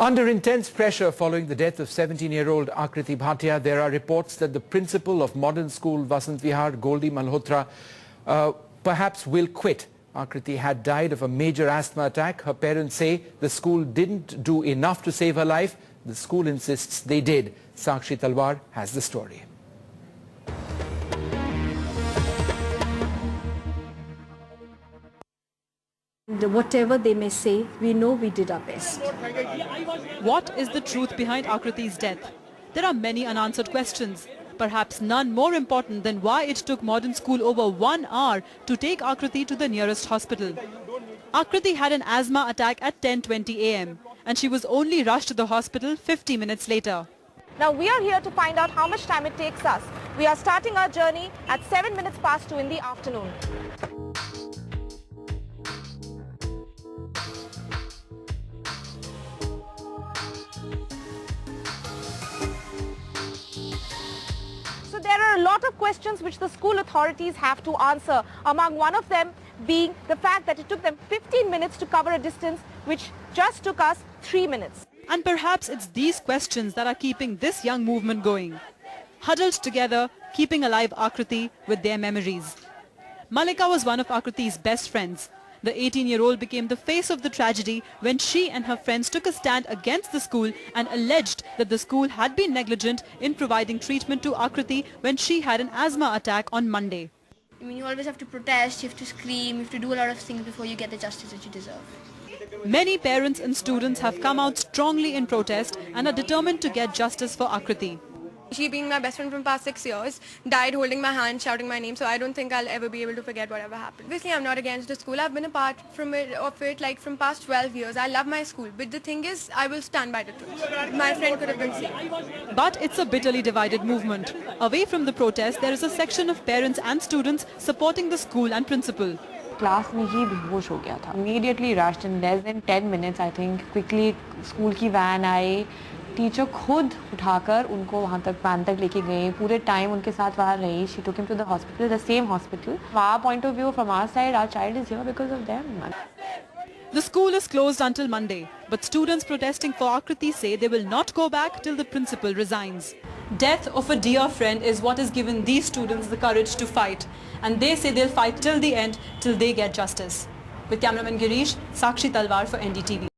Under intense pressure following the death of 17-year-old Akriti Bhatia, there are reports that the principal of modern school Vasant Vihar, Goldie Malhotra, perhaps will quit. Akriti had died of a major asthma attack. Her parents say the school didn't do enough to save her life. The school insists they did. Sakshi Talwar has the story. Whatever they may say, we know we did our best. What is the truth behind Akriti's death? There are many unanswered questions, perhaps none more important than why it took modern school over 1 hour to take Akriti to the nearest hospital. Akriti had an asthma attack at 10:20 a.m. and she was only rushed to the hospital 50 minutes later. Now we are here to find out how much time it takes us. We are starting our journey at 7 minutes past 2 in the afternoon. So there are a lot of questions which the school authorities have to answer, among one of them being the fact that it took them 15 minutes to cover a distance which just took us 3 minutes. And perhaps it's these questions that are keeping this young movement going. Huddled together, keeping alive Akriti with their memories. Malika was one of Akriti's best friends. The 18-year-old became the face of the tragedy when she and her friends took a stand against the school and alleged that the school had been negligent in providing treatment to Akriti when she had an asthma attack on Monday. I mean, you always have to protest, you have to scream, you have to do a lot of things before you get the justice that you deserve. Many parents and students have come out strongly in protest and are determined to get justice for Akriti. She, being my best friend from past 6 years, died holding my hand, shouting my name, so I don't think I'll ever be able to forget whatever happened. Obviously, I'm not against the school. I've been a part of it like from past 12 years. I love my school, but the thing is, I will stand by the truth. My friend could have been saved. But it's a bitterly divided movement. Away from the protest, there is a section of parents and students supporting the school and principal. Class में ही बेहोश हो गया था. Immediately rushed in less than 10 minutes, I think. Quickly, school की when I. Teacher खुद उठाकर उनको वहाँ तक वैन तक लेके गए. पूरे टाइम उनके साथ वहाँ रही. She took him to the hospital, the same hospital. From our point of view, from our side, our child is here because of them. The school is closed until Monday, but students protesting for Akriti say they will not go back till the principal resigns. Death of a dear friend is what has given these students the courage to fight, and they say they'll fight till the end, till they get justice. With cameraman Girish, Sakshi Talwar for NDTV.